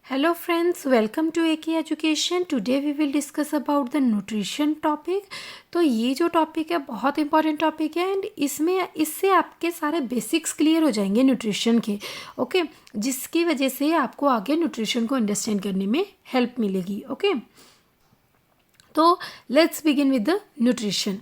Hello friends, welcome to AK Education. Today we will discuss about the nutrition topic. तो ये जो topic है बहुत इंपॉर्टेंट टॉपिक है एंड इससे आपके सारे बेसिक्स क्लियर हो जाएंगे न्यूट्रिशन के. ओके जिसकी वजह से आपको आगे न्यूट्रिशन को अंडरस्टैंड करने में हेल्प मिलेगी. ओके तो let's begin with the nutrition.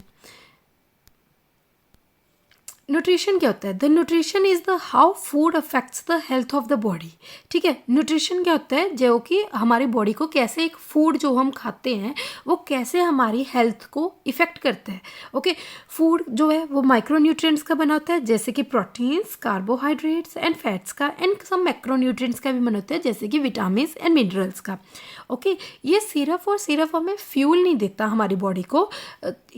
Nutrition क्या होता है? The nutrition is the how food affects the health of the body. ठीक है, न्यूट्रिशन क्या होता है? जो कि हमारी बॉडी को कैसे एक फूड जो हम खाते हैं वो कैसे हमारी हेल्थ को इफ़ेक्ट करता है. ओके फूड जो है वो माइक्रो न्यूट्रिएंट्स का बना होता है जैसे कि प्रोटीन्स, कार्बोहाइड्रेट्स एंड फैट्स का, एंड सम मैक्रो न्यूट्रिएंट्स का भी बना होता है जैसे कि विटामिन एंड मिनरल्स का. ओके ये सिर्फ हमें फ्यूल नहीं देता हमारी बॉडी को,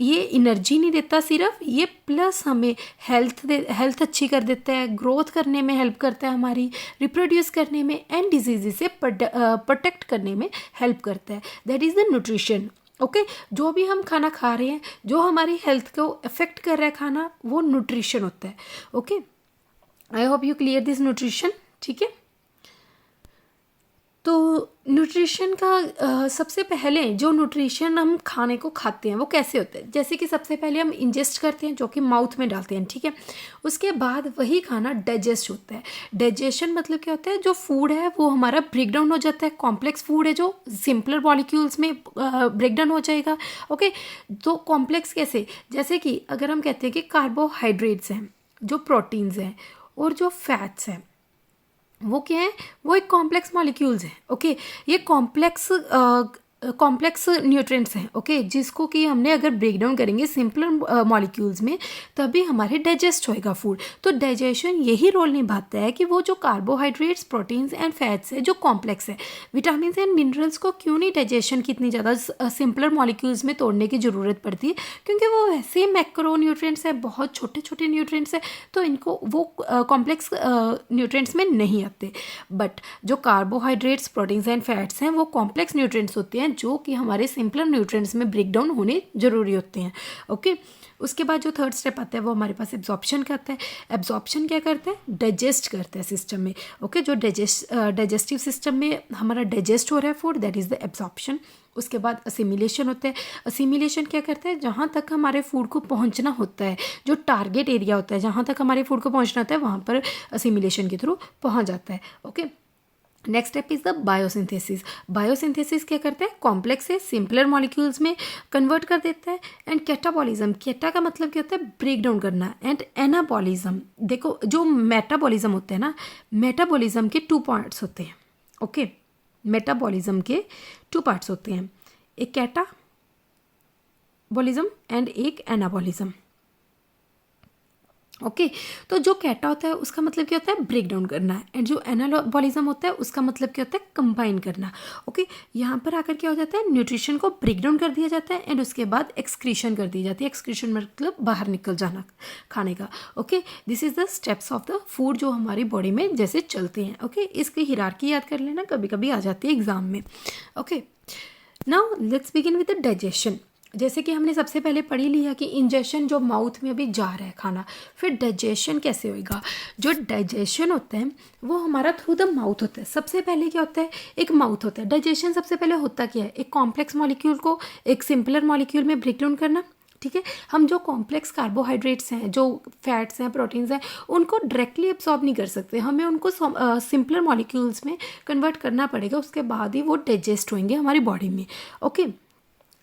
ये एनर्जी नहीं देता सिर्फ, ये प्लस हमें हेल्थ अच्छी कर देता है, ग्रोथ करने में हेल्प करता है, हमारी रिप्रोड्यूस करने में एंड डिजीज़ से प्रोटेक्ट करने में हेल्प करता है. That is the nutrition. Okay जो भी हम खाना खा रहे हैं जो हमारी हेल्थ को अफेक्ट कर रहा है खाना वो न्यूट्रिशन होता है. Okay I hope you clear this nutrition. ठीक है तो न्यूट्रिशन का सबसे पहले जो न्यूट्रिशन हम खाने को खाते हैं वो कैसे होता है? जैसे कि सबसे पहले हम इंजेस्ट करते हैं जो कि माउथ में डालते हैं. ठीक है उसके बाद वही खाना डाइजेस्ट होता है. डाइजेशन मतलब क्या होता है? जो फूड है वो हमारा ब्रेक डाउन हो जाता है. कॉम्प्लेक्स फूड है जो सिंपलर मॉलिक्यूल्स में ब्रेक डाउन हो जाएगा. ओके तो कॉम्प्लेक्स कैसे? जैसे कि अगर हम कहते हैं कि कार्बोहाइड्रेट्स हैं, जो प्रोटीन्स हैं और जो फैट्स हैं वो क्या है? वो एक कॉम्प्लेक्स मॉलिक्यूल्स हैं. ओके ये कॉम्प्लेक्स न्यूट्रिएंट्स हैं. ओके जिसको कि हमने अगर ब्रेक डाउन करेंगे सिंपलर मॉलिक्यूल्स में तभी हमारे डाइजेस्ट होएगा फूड. तो डाइजेशन यही रोल निभाता है कि वो जो कार्बोहाइड्रेट्स, प्रोटीन्स एंड फैट्स है जो कॉम्प्लेक्स है. विटामिन एंड मिनरल्स को क्यों नहीं डाइजेशन की इतनी ज़्यादा सिंपलर मॉलिक्यूल्स में तोड़ने की ज़रूरत पड़ती है? क्योंकि वो वैसे मैक्रो न्यूट्रिएंट्स है, बहुत छोटे छोटे न्यूट्रिएंट्स है, तो इनको वो कॉम्प्लेक्स न्यूट्रिएंट्स में नहीं आते. बट जो कार्बोहाइड्रेट्स, प्रोटीन्स एंड फैट्स हैं वो कॉम्प्लेक्स न्यूट्रिएंट्स होते हैं जो कि हमारे सिंपलर न्यूट्रिएंट्स में ब्रेक डाउन होने जरूरी होते हैं. ओके उसके बाद जो थर्ड स्टेप आता है वो हमारे पास एब्जॉर्प्शन का आता है. एब्जॉर्प्शन क्या करता है? डाइजेस्ट करता है सिस्टम में. ओके जो डाइजेस्टिव सिस्टम में हमारा डाइजेस्ट हो रहा है food, that is the absorption. उसके बाद असिमिलेशन होता है. असिमिलेशन क्या करता है? जहाँ तक हमारे फूड को पहुँचना होता है, जो टारगेट एरिया होता है जहाँ तक हमारे फूड को पहुँचना होता है वहाँ पर असिमिलेशन के थ्रू पहुँच जाता है. Okay next step is the biosynthesis. Biosynthesis क्या करता है? कॉम्प्लेक्स से सिंपलर मॉलिक्यूल्स में कन्वर्ट कर देता है. एंड कैटाबॉलिज्म, कैटा का मतलब क्या होता है? ब्रेक डाउन करना. एंड एनाबॉलिज्म, देखो जो मेटाबॉलिज्म होते हैं ना, मेटाबॉलिज्म के 2 पार्ट्स होते हैं. ओके मेटाबॉलिज्म के 2 पार्ट्स होते हैं, एक कैटाबॉलिज्म एंड एक एनाबॉलिज्म. ओके तो जो कैटा होता है उसका मतलब क्या होता है? ब्रेक डाउन करना. एंड जो एनाबॉलिज्म होता है उसका मतलब क्या होता है? कंबाइन करना. ओके यहाँ पर आकर क्या हो जाता है? न्यूट्रिशन को ब्रेक डाउन कर दिया जाता है एंड उसके बाद एक्सक्रीशन कर दी जाती है. एक्सक्रीशन मतलब बाहर निकल जाना खाने का. Okay this is the steps of the food जो हमारी बॉडी में जैसे चलते हैं. ओके इसकी हिरार्की याद कर लेना, कभी कभी आ जाती है एग्जाम में. Okay now let's begin with the digestion. जैसे कि हमने सबसे पहले पढ़ ही लिया कि इंजेक्शन जो माउथ में अभी जा रहा है खाना, फिर डाइजेशन कैसे होएगा? जो डाइजेशन होता है वो हमारा थ्रू द माउथ होता है. सबसे पहले क्या होता है? एक माउथ होता है. डाइजेशन सबसे पहले होता क्या है? एक कॉम्प्लेक्स मॉलिक्यूल को एक सिंपलर मॉलिक्यूल में ब्रेक डाउन करना. ठीक है हम जो कॉम्प्लेक्स कार्बोहाइड्रेट्स हैं, जो फैट्स हैं, प्रोटीन्स हैं, उनको डायरेक्टली एब्सॉर्ब नहीं कर सकते, हमें उनको सिंपलर मॉलिक्यूल्स में कन्वर्ट करना पड़ेगा. उसके बाद ही वो डाइजेस्ट होंगे हमारी बॉडी में. Okay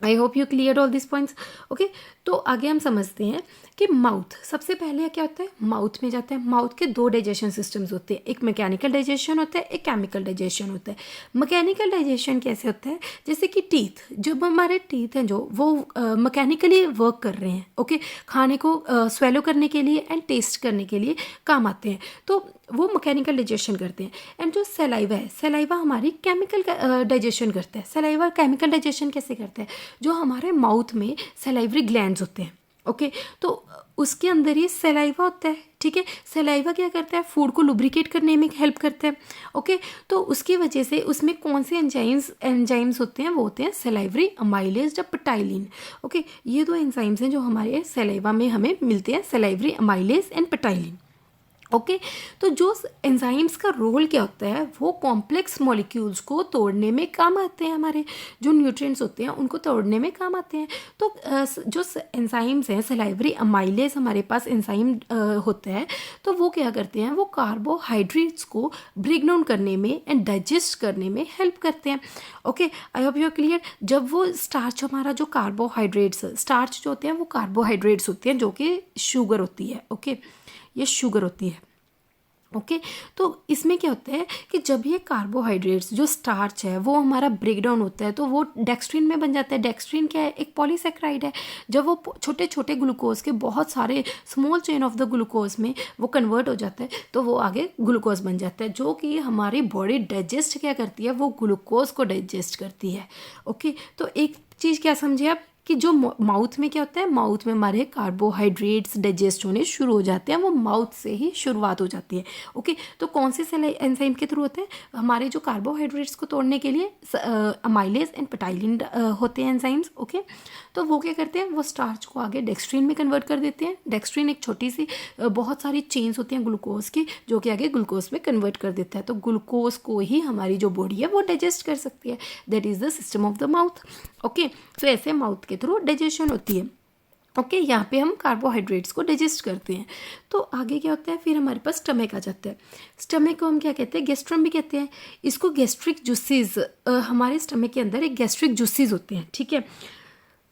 I hope you clear all this points. Okay तो आगे हम समझते हैं कि माउथ सबसे पहले क्या होता है? माउथ में जाता है. माउथ के 2 डाइजेशन सिस्टम्स होते हैं, एक मैकेनिकल डाइजेशन होता है, एक केमिकल डाइजेशन होता है. मैकेनिकल डाइजेशन कैसे होता है? जैसे कि टीथ, जब हमारे टीथ हैं जो वो मैकेनिकली वर्क कर रहे हैं. ओके खाने को स्वेलो करने के लिए एंड टेस्ट करने के लिए काम आते हैं, तो वो मैकेनिकल डाइजेशन करते हैं. एंड जो सलाइवा है, सलाइवा हमारी केमिकल डाइजेशन करता है. सलाइवा केमिकल डाइजेशन कैसे करता है? जो हमारे माउथ में सलाइवरी ग्लैंड्स होते हैं. ओके तो उसके अंदर ही सलाइवा होता है. ठीक है सलाइवा क्या करता है? फूड को लुब्रिकेट करने में हेल्प करता है. ओके तो उसकी वजह से उसमें कौन से एंजाइम्स होते हैं? वो होते हैं सलाइवरी अमाइलेज या पेटाइलिन. ओके ये 2 एंजाइम्स हैं जो हमारे सलाइवा में हमें मिलते हैं, सलाइवरी अमाइलेज एंड पेटाइलिन. ओके तो जो एंजाइम्स का रोल क्या होता है, वो कॉम्प्लेक्स मॉलिक्यूल्स को तोड़ने में काम आते हैं, हमारे जो न्यूट्रिएंट्स होते हैं उनको तोड़ने में काम आते हैं। तो जो एंजाइम्स हैं, सलाइवरी अमाइलेज हमारे पास एंजाइम होता है, तो वो क्या करते हैं, वो कार्बोहाइड्रेट्स को ब्रेक डाउन करने में एंड डाइजेस्ट करने में हेल्प करते हैं। Okay, I hope you are clear. जब वो स्टार्च, हमारा जो कार्बोहाइड्रेट्स, स्टार्च जो होते हैं वो कार्बोहाइड्रेट्स होते हैं जो कि शुगर होती है। ओके, ये शुगर होती है। ओके तो इसमें क्या होता है कि जब ये कार्बोहाइड्रेट्स, जो स्टार्च है, वो हमारा ब्रेक डाउन होता है तो वो डेक्स्ट्रिन में बन जाता है। डेक्स्ट्रिन क्या है, एक पॉलीसेक्राइड है। जब वो छोटे छोटे ग्लूकोज के बहुत सारे small chain of the glucose में वो कन्वर्ट हो जाता है तो वो आगे ग्लूकोज बन जाता है, जो कि हमारी बॉडी डाइजेस्ट क्या करती है, वो ग्लूकोज को डाइजेस्ट करती है। ओके तो एक चीज़ क्या समझिए आप कि जो माउथ में क्या होता है, माउथ में हमारे कार्बोहाइड्रेट्स डाइजेस्ट होने शुरू हो जाते हैं, वो माउथ से ही शुरुआत हो जाती है। ओके तो कौन से सेल एंजाइम के थ्रू होते हैं, हमारे जो कार्बोहाइड्रेट्स को तोड़ने के लिए अमाइलेज एंड पेटाइलिन होते हैं एंजाइम्स। ओके तो वो क्या करते हैं, वो स्टार्च को आगे डेक्स्ट्रिन में कन्वर्ट कर देते हैं। डेक्स्ट्रिन एक छोटी सी बहुत सारी चेन्स होती हैं ग्लूकोज की, जो कि आगे ग्लूकोज में कन्वर्ट कर देता है। तो ग्लूकोज को ही हमारी जो बॉडी है वो डाइजेस्ट कर सकती है। That is the system of the mouth. Okay तो ऐसे माउथ के थ्रू डाइजेशन होती है। ओके यहाँ पे हम कार्बोहाइड्रेट्स को डाइजेस्ट करते हैं। तो आगे क्या होता है, फिर हमारे पास स्टमक आ जाता है। स्टमक को हम क्या कहते हैं, गैस्ट्रम भी कहते हैं। इसको गैस्ट्रिक जूसेस, हमारे स्टमक के अंदर एक गैस्ट्रिक जूसेस होते हैं। ठीक है,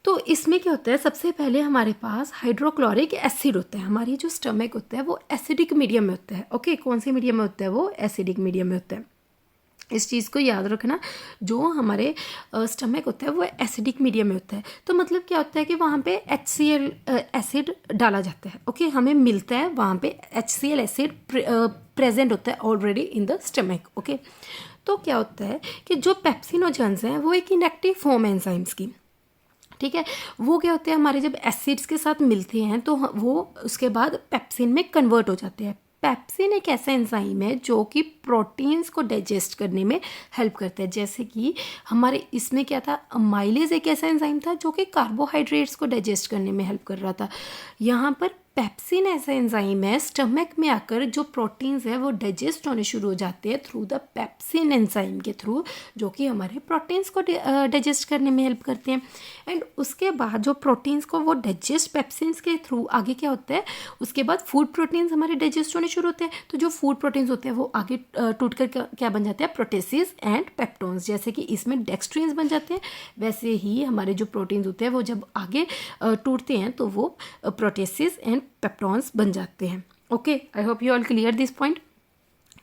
तो इसमें क्या होता है, सबसे पहले हमारे पास हाइड्रोक्लोरिक एसिड होता है। हमारी जो स्टमक होता है वो एसिडिक मीडियम में होता है। ओके कौन से मीडियम में होता है, वो एसिडिक मीडियम में होता है। इस चीज़ को याद रखना, जो हमारे स्टमक होता है वो एसिडिक मीडियम में होता है। तो मतलब क्या होता है कि वहाँ पे HCl एसिड डाला जाता है। ओके हमें मिलता है वहाँ पे HCl एसिड प्रेजेंट होता है already in the stomach. Okay तो क्या होता है कि जो पेप्सिनोजेंस हैं वो एक इनएक्टिव फॉर्म है एंजाइम्स की। ठीक है, वो क्या होते हैं, हमारे जब एसिड्स के साथ मिलते हैं तो वो उसके बाद पेप्सिन में कन्वर्ट हो जाते हैं। पेप्सिन एक ऐसा एंजाइम है जो कि प्रोटीन्स को डाइजेस्ट करने में हेल्प करता है। जैसे कि हमारे इसमें क्या था, अमाइलेज एक ऐसा एंजाइम था जो कि कार्बोहाइड्रेट्स को डाइजेस्ट करने में हेल्प कर रहा था। यहाँ पर पेप्सिन ऐसा एंजाइम है, स्टमक में आकर जो प्रोटीन्स है वो डाइजेस्ट होने शुरू हो जाते हैं थ्रू द पेप्सिन एंजाइम के थ्रू, जो कि हमारे प्रोटीन्स को डाइजेस्ट करने में हेल्प करते हैं। एंड उसके बाद जो प्रोटीन्स को वो डाइजेस्ट पेप्सिन्स के थ्रू, आगे क्या होता है, उसके बाद फूड प्रोटीन्स हमारे डाइजेस्ट होने शुरू होते हैं। तो जो फूड प्रोटीन्स होते हैं वो आगे टूट कर क्या बन जाते हैं, प्रोटेसिस एंड पेप्टोन्स। जैसे कि इसमें डेक्स्ट्रिन्स बन जाते हैं, वैसे ही हमारे जो प्रोटीन्स होते हैं वो जब आगे टूटते हैं तो वो प्रोटेसिस एंड पेप्टॉन्स बन जाते हैं। Okay I hope you all clear this point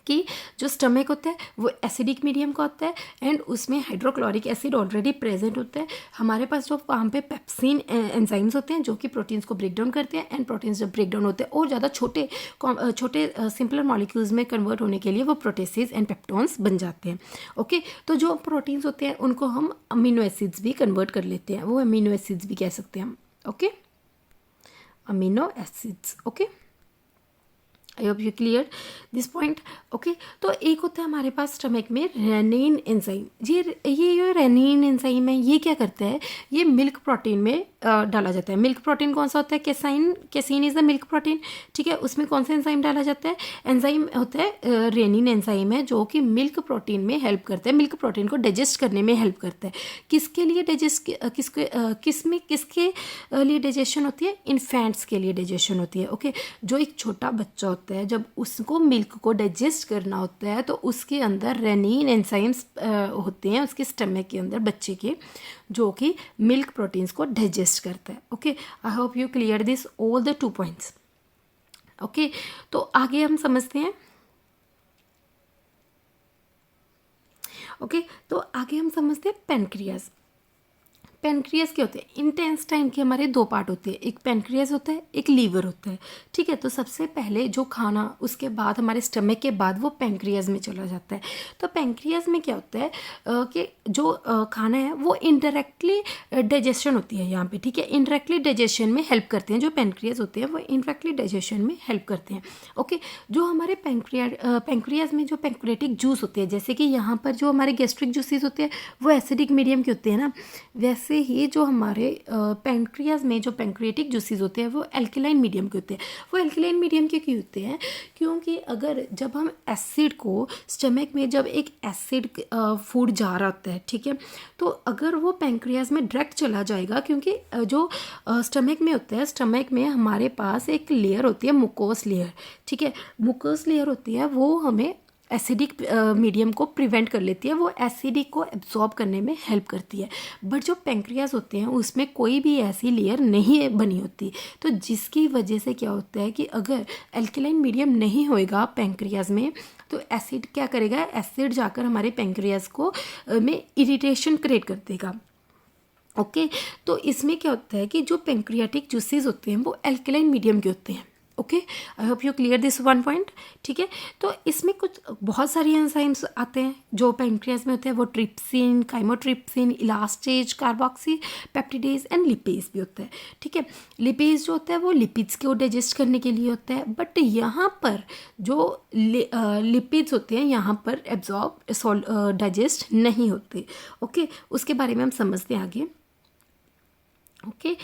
कि जो स्टमक होता है वो एसिडिक मीडियम का होता है एंड उसमें हाइड्रोक्लोरिक एसिड ऑलरेडी प्रेजेंट होता है। हमारे पास जो वहाँ पे पेप्सिन एंजाइम्स होते हैं जो कि प्रोटीन्स को ब्रेक डाउन करते हैं, एंड प्रोटीन्स जब ब्रेक डाउन होते हैं और ज़्यादा छोटे सिंपलर मॉलिक्यूल्स में कन्वर्ट होने के लिए वो प्रोटेसिस एंड पेप्टॉन्स बन जाते हैं। ओके तो जो प्रोटीन्स होते हैं उनको हम अमीनो एसिड्स भी कन्वर्ट कर लेते हैं, वो अमीनो एसिड्स भी कह सकते हैं हम। Okay amino acids. Okay I hope you clear this point. Okay तो एक होता है हमारे पास स्टमक में रेनिन एंजाइम। ये जो रेनिन एंजाइम है ये क्या करता है, ये मिल्क प्रोटीन में डाला जाता है। मिल्क प्रोटीन कौन सा होता है, casein is the milk protein. ठीक है, उसमें कौन सा एंजाइम डाला जाता है, एंजाइम होता है रेनिन एंजाइम है, जो कि मिल्क प्रोटीन में हेल्प करता है, मिल्क प्रोटीन को डाइजेस्ट करने में हेल्प करता है। किसके लिए डाइजेस्ट, किसके लिए डाइजेशन होती है, इन्फेंट्स के लिए डाइजेशन होती है। ओके जो एक छोटा बच्चा होता है जब उसको मिल्क को डाइजेस्ट करना होता है तो उसके अंदर रेनिन एंजाइम्स होते हैं उसके स्टमक के अंदर बच्चे के, जो कि मिल्क प्रोटीन्स को डाइजेस्ट करता है। Okay I hope you clear this all the 2 points. Okay तो आगे हम समझते हैं। ओके तो आगे हम समझते हैं पेनक्रियाज। पेनक्रियाज क्या होते हैं, इंटेस्टाइन के हमारे 2 पार्ट होते हैं, एक पेनक्रियाज होता है, एक लीवर होता है। ठीक है, तो सबसे पहले जो खाना उसके बाद हमारे स्टमक के बाद वो पेनक्रियाज में चला जाता है। तो पेनक्रियाज में क्या होता है कि जो खाना है वो इनडायरेक्टली डाइजेशन होती है यहाँ पे। ठीक है, इनडायरेक्टली डाइजेशन में हेल्प करते हैं, जो पेनक्रियाज होते हैं वो इनडायरेक्टली डाइजेशन में हेल्प करते हैं। ओके जो हमारे पेनक्रियाज में जो पेनक्रियाटिक जूस होते हैं, जैसे कि यहाँ पर जो हमारे गैस्ट्रिक जूसेस होते हैं वो एसिडिक मीडियम के होते हैं ना, वैसे ऐसे ही जो हमारे पैंक्रियाज में जो पैंक्रियाटिक जूसेस होते हैं वो एल्कलाइन मीडियम के होते हैं। वो एल्कलाइन मीडियम के क्यों होते हैं? क्योंकि अगर जब हम एसिड को स्टमक में, जब एक एसिड फूड जा रहा होता है, ठीक है, तो अगर वो पैंक्रियाज में डायरेक्ट चला जाएगा, क्योंकि जो स्टमक में होता है, स्टमक में हमारे पास एक लेयर होती है मुकोस लेयर, ठीक है, मुकोस लेयर होती है, वो हमें एसिडिक मीडियम को प्रिवेंट कर लेती है, वो एसिडिक को एब्जॉर्ब करने में हेल्प करती है। बट जो पैंक्रियाज होते हैं उसमें कोई भी ऐसी लेयर नहीं बनी होती, तो जिसकी वजह से क्या होता है कि अगर एल्कलाइन मीडियम नहीं होएगा पैंक्रियाज में, तो एसिड क्या करेगा, एसिड जाकर हमारे पैंक्रियाज को में इरिटेशन क्रिएट कर देगा। ओके, तो इसमें क्या होता है कि जो पैंक्रियाटिक जूसेस होते हैं वो एल्कलाइन मीडियम के होते हैं। Okay, I hope you clear this one point. ठीक है, तो इसमें कुछ बहुत सारी एंजाइम्स आते हैं जो पैंक्रियाज में होते हैं, वो trypsin, chymotrypsin, elastase, carboxy peptidase and lipase भी होता है। ठीक है, लिपेज जो होता है वो लिपिड्स को डाइजेस्ट करने के लिए होता है, बट यहाँ पर जो लिपिड्स होते हैं यहाँ पर एब्जॉर्ब डाइजेस्ट नहीं होते। ओके, उसके बारे में हम समझते हैं आगे। ओके,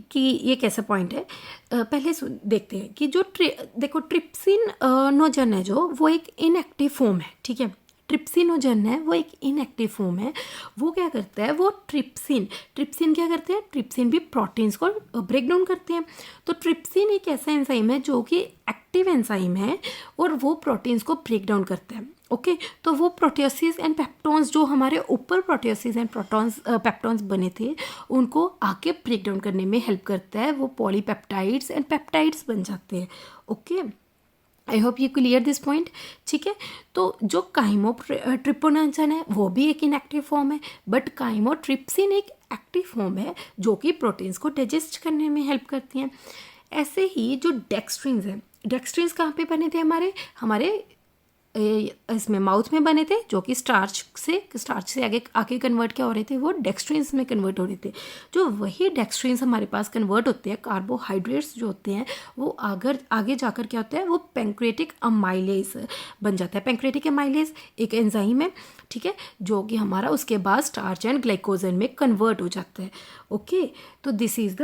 कि ये कैसा पॉइंट है, पहले देखते हैं कि जो देखो ट्रिप्सिन नोजन है जो, वो एक इनएक्टिव फॉर्म है। ठीक है, ट्रिप्सिनोजन है वो एक इनएक्टिव फॉर्म है। वो क्या करता है, वो ट्रिप्सिन क्या करते हैं, ट्रिप्सिन भी प्रोटीन्स को ब्रेक डाउन करते हैं। तो ट्रिप्सिन एक ऐसा एंजाइम है जो कि एक्टिव एंजाइम है और वो प्रोटीन्स को ब्रेक डाउन करता है। ओके, तो वो प्रोटियोसिस एंड पेप्टोन्स, जो हमारे ऊपर प्रोटियोसिस एंड पेप्टोन्स बने थे, उनको आके ब्रेक डाउन करने में हेल्प करता है। वो पॉलीपेप्टाइड्स एंड पेप्टाइड्स बन जाते हैं। Okay, I hope you clear this point. ठीक है, तो जो काइमोट्रिप्सिन है वो भी एक इनएक्टिव फॉर्म है, बट काइमोट्रिप्सिन एक एक्टिव फॉर्म है जो कि प्रोटीन्स को डाइजेस्ट करने में हेल्प करती हैं। ऐसे ही जो डेक्स्ट्रिन्स है, डेक्स्ट्रिन्स कहाँ पे बने थे, हमारे इसमें माउथ में बने थे, जो कि स्टार्च से आगे कन्वर्ट क्या हो रहे थे, वो डेक्स्ट्रिन्स में कन्वर्ट हो रहे थे। जो वही डेक्स्ट्रिन्स हमारे पास कन्वर्ट होते हैं, कार्बोहाइड्रेट्स जो होते हैं, वो आगे जाकर क्या होता है, वो पैंक्रेटिक अमाइलेज बन जाता है। पैंक्रेटिक अमाइलेज एक एंजाइम है, ठीक है, जो कि हमारा उसके बाद स्टार्च एंड ग्लाइकोजन में कन्वर्ट हो जाता है। ओके, तो दिस इज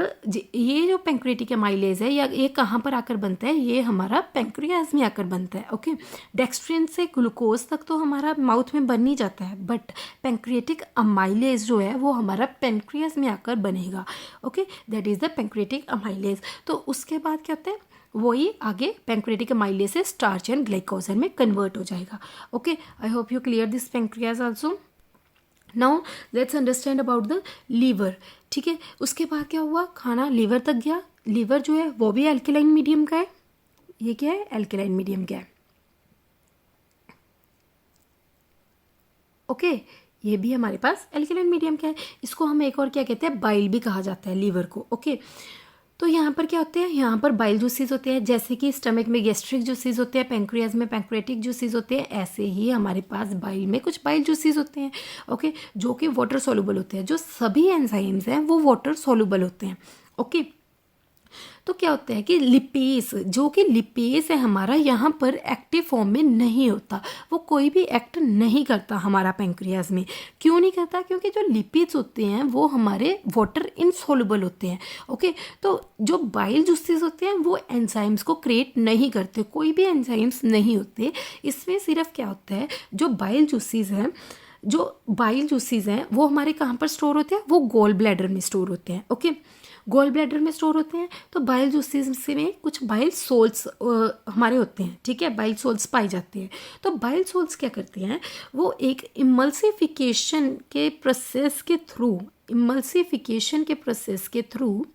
ये जो पैंक्रेटिक अमाइलेज है, या ये कहाँ पर आकर बनता है, ये हमारा पैंक्रियाज में आकर बनता है। ओके, डेक्स्ट्रिन से ग्लूकोज तक तो हमारा माउथ में बन ही जाता है, बट पैंक्रियाटिक अमाइलेज जो है वो हमारा पैंक्रियाज में आकर बनेगा। Okay, that is the pancreatic amylase. तो उसके बाद क्या होता है, वही आगे पैंक्रियाटिक अमाइलेज से स्टार्च एंड ग्लाइकोजन में कन्वर्ट हो जाएगा। Okay, I hope you clear this pancreas also. Now let's understand about the liver. ठीक है, उसके बाद क्या हुआ, खाना लीवर तक गया। लीवर जो है वो भी एल्कलाइन मीडियम का है। ये क्या है, एल्कलाइन मीडियम का है। ओके, ये भी हमारे पास एल्कलाइन मीडियम का है। इसको हम एक और क्या कहते हैं, बाइल भी कहा जाता है लीवर को। ओके, तो यहाँ पर क्या होते हैं, यहाँ पर बाइल जूसेस होते हैं, जैसे कि स्टमक में गैस्ट्रिक जूसेस होते हैं, पैंक्रियाज में पैंक्रेटिक जूसेस होते हैं, ऐसे ही हमारे पास बाइल में कुछ बाइल जूसेस होते हैं। ओके, जो कि वाटर सॉल्युबल होते हैं। जो सभी एंजाइम्स हैं वो वाटर सॉल्युबल होते हैं। ओके, तो क्या होता है कि लिपेज, जो कि लिपेज है हमारा, यहाँ पर एक्टिव फॉर्म में नहीं होता, वो कोई भी एक्ट नहीं करता हमारा पैंक्रियाज में। क्यों नहीं करता, क्योंकि जो लिपिड्स होते हैं वो हमारे वाटर इनसॉल्युबल होते हैं। ओके, तो जो बाइल जूसेस होते हैं वो एंजाइम्स को क्रिएट नहीं करते, कोई भी एंजाइम्स नहीं होते। इसमें सिर्फ क्या होता है, जो बाइल जूसेस हैं वो हमारे कहाँ पर स्टोर होते हैं, वो गॉल ब्लैडर में स्टोर होते हैं। ओके, गॉल ब्लैडर में स्टोर होते हैं। तो बाइल जूसेस में कुछ बाइल सोल्ट्स हमारे होते हैं। ठीक है, बाइल सोल्ट्स पाए जाते हैं। तो बाइल सोल्ट्स क्या करते हैं, वो एक इमल्सिफिकेशन के प्रोसेस के थ्रू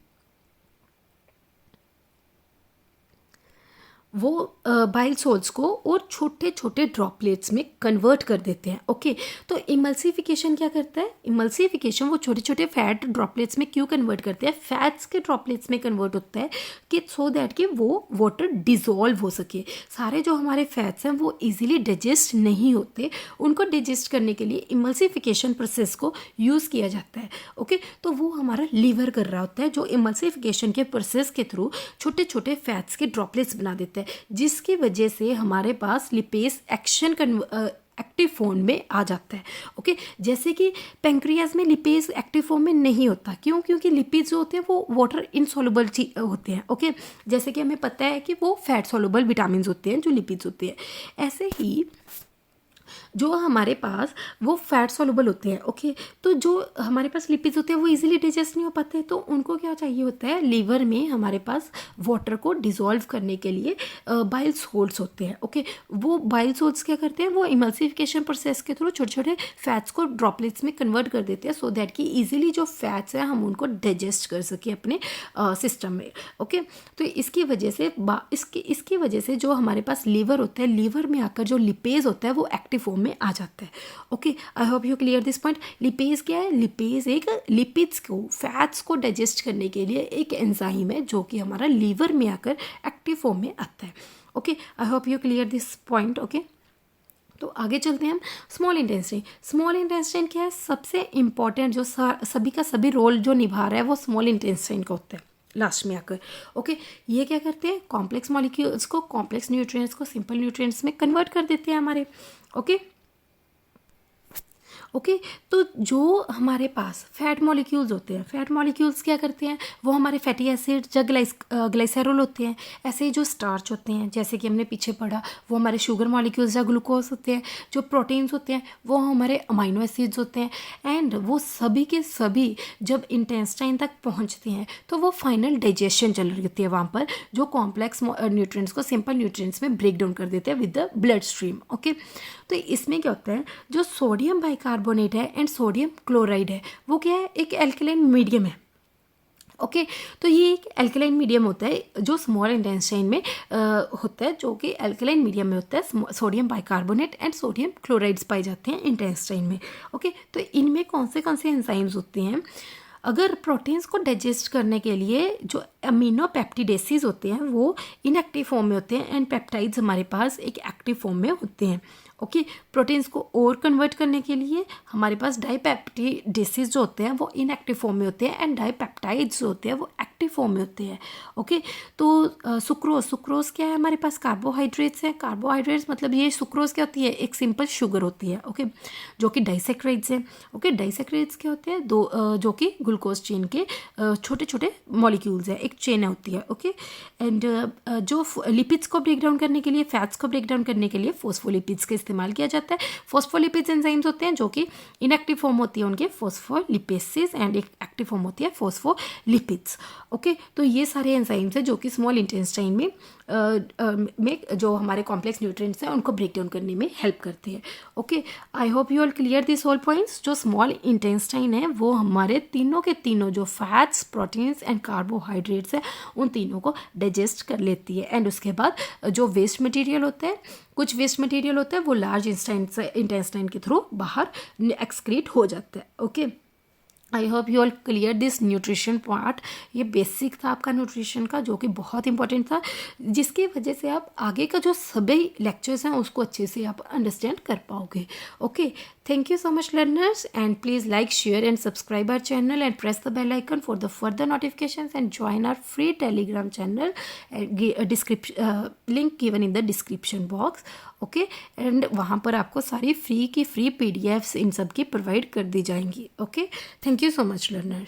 वो बाइल सोल्ट्स को और छोटे छोटे ड्रॉपलेट्स में कन्वर्ट कर देते हैं। ओके, तो इमल्सिफिकेशन क्या करता है, इमल्सिफिकेशन वो छोटे छोटे फैट ड्रॉपलेट्स में क्यों कन्वर्ट करते हैं, फैट्स के ड्रॉपलेट्स में कन्वर्ट होता है कि सो दैट कि वो वाटर डिजोल्व हो सके। सारे जो हमारे फैट्स हैं वो इजीली डाइजेस्ट नहीं होते, उनको डाइजेस्ट करने के लिए इमल्सिफिकेशन प्रोसेस को यूज़ किया जाता है। ओके, तो वो हमारा लीवर कर रहा होता है, जो इमल्सिफिकेशन के प्रोसेस के थ्रू छोटे छोटे फैट्स के ड्रॉपलेट्स बना देता है, जिसकी वजह से हमारे पास लिपेज एक्टिव फॉर्म में आ जाता है। ओके, जैसे कि पेंक्रियाज में लिपेज एक्टिव फॉर्म में नहीं होता, क्यों? क्योंकि लिपिड्स जो होते हैं वो वाटर इनसॉल्युबल होते हैं। ओके, जैसे कि हमें पता है कि वो फैट सॉल्युबल विटामिन होते हैं जो लिपिड्स होते हैं, ऐसे ही जो हमारे पास वो फैट सॉल्युबल होते हैं। ओके, तो जो हमारे पास लिपिड्स होते हैं वो इजीली डाइजेस्ट नहीं हो पाते, तो उनको क्या चाहिए होता है, लीवर में हमारे पास वाटर को डिसॉल्व करने के लिए बाइल सोल्ट्स होते हैं। ओके, वो बाइल सोल्ट्स क्या करते हैं, वो इमल्सिफिकेशन प्रोसेस के थ्रू छोटे छोटे फैट्स को ड्रॉपलेट्स में कन्वर्ट कर देते हैं, सो दैट कि ईजिली जो फैट्स हैं हम उनको डाइजेस्ट कर सकें अपने सिस्टम में। ओके, तो इसकी वजह से जो हमारे पास लीवर होता है, लीवर में आकर जो लिपेज होता है वो एक्टिव फॉर्म में आ जाता है। Okay, I hope you clear this point. Lipase क्या है? लिपेज एक लिपिड्स को, फैट्स को डाइजेस्ट करने के लिए एक एंजाइम है जो कि हमारा लीवर में आकर एक्टिव फॉर्म में आता है। Okay, I hope you clear this point. Okay, तो आगे चलते हैं हम। Small intestine. स्मॉल इंटेस्टाइन क्या है? सबसे इंपॉर्टेंट जो सभी का सभी रोल जो निभा रहा है वो स्मॉल इंटेस्टाइन का होता है लास्ट में आकर। ओके, ये क्या करते हैं, कॉम्प्लेक्स मॉलिक्यूल्स को, कॉम्प्लेक्स न्यूट्रिएंट्स को सिंपल न्यूट्रिएंट्स में कन्वर्ट कर देते हैं हमारे। ओके, ओके, तो जो हमारे पास फैट मॉलिक्यूल्स होते हैं, फैट मॉलिक्यूल्स क्या करते हैं, वो हमारे फैटी एसिड या ग्लाइसेरोल होते हैं। ऐसे ही जो स्टार्च होते हैं, जैसे कि हमने पीछे पढ़ा, वो हमारे शुगर मॉलिक्यूल्स या ग्लूकोज होते हैं। जो प्रोटीन्स होते हैं वो हमारे अमाइनो एसिड्स होते हैं। एंड वो सभी के सभी जब इंटेस्टाइन तक पहुंचते हैं तो वो फाइनल डाइजेशन चल रही होती है वहाँ पर, जो कॉम्प्लेक्स न्यूट्रिएंट्स को सिंपल न्यूट्रिएंट्स में ब्रेक डाउन कर देते हैं with the blood stream. Okay, तो इसमें क्या होता है, जो सोडियम बाइकार्बोनेट है एंड सोडियम क्लोराइड है, वो क्या है, एक एल्कलाइन मीडियम है। ओके, तो ये एक एल्कलाइन मीडियम होता है जो स्मॉल इंटेस्टाइन में होता है, जो कि एल्कलाइन मीडियम में होता है। Sodium bicarbonate and sodium chlorides पाए जाते हैं इंटेस्टाइन में। ओके, तो इनमें कौन से एंजाइम्स होते हैं? अगर प्रोटीन्स को डाइजेस्ट करने के लिए जो अमीनो पेप्टिडेसिस होते हैं वो इनएक्टिव फॉर्म में होते हैं एंड पेप्टाइड्स हमारे पास एक एक्टिव फॉर्म में होते हैं। ओके, प्रोटीन्स को और कन्वर्ट करने के लिए हमारे पास डाइपेप्टिडेसिस जो होते हैं वो इनएक्टिव फॉर्म में होते हैं एंड डाइपेप्टाइड्स जो होते हैं वो एक्टिव फॉर्म में होते हैं। ओके, तो सुक्रोज क्या है, हमारे पास कार्बोहाइड्रेट्स हैं। कार्बोहाइड्रेट्स मतलब ये सुक्रोज क्या होती है, एक सिंपल शुगर होती है। ओके, जो कि डाइसेक्राइड्स है। ओके, डाइसेक्राइड्स क्या होते हैं, जो कि ग्लूकोज चेन के छोटे छोटे मॉलिक्यूल्स है, एक चेन होती है। ओके, एंड जो लिपिड्स को ब्रेक डाउन करने के लिए, फैट्स को ब्रेक डाउन करने के लिए फोस्फोलिपिड्स का इस्तेमाल किया जाता है। फोस्फोलिपिड्स एंजाइम्स होते हैं जो कि इनएक्टिव फॉर्म होती है उनके फोस्फोलिपेसेस, एंड एक एक्टिव फॉर्म होती है फोस्फोलिपिड्स। ओके, तो ये सारे एंजाइम्स हैं जो कि स्मॉल इंटेस्टाइन में जो हमारे कॉम्प्लेक्स न्यूट्रिएंट्स हैं उनको ब्रेक डाउन करने में हेल्प करते हैं। Okay, I hope you all clear this all points. जो स्मॉल इंटेस्टाइन है वो हमारे तीनों के तीनों जो फैट्स, प्रोटीन्स एंड कार्बोहाइड्रेट्स है उन तीनों को डाइजेस्ट कर लेती है। एंड उसके बाद जो वेस्ट मटेरियल होता है, कुछ वेस्ट मटेरियल होता है वो लार्ज इंटेस्टाइन के थ्रू बाहर एक्सक्रीट हो जाता है। Okay, I hope you all clear this nutrition part. ये बेसिक था आपका न्यूट्रिशन का, जो कि बहुत इंपॉर्टेंट था, जिसकी वजह से आप आगे का जो सभी लेक्चर्स हैं उसको अच्छे से आप अंडरस्टैंड कर पाओगे। Okay, thank you so much learners, and please like, share and subscribe our channel and press the bell icon for the further notifications, and join our free telegram channel, link given in the description box. Okay, and वहाँ पर आपको सारी free की free PDFs इन सब की provide कर दी जाएंगी। Okay, thank you so much learners.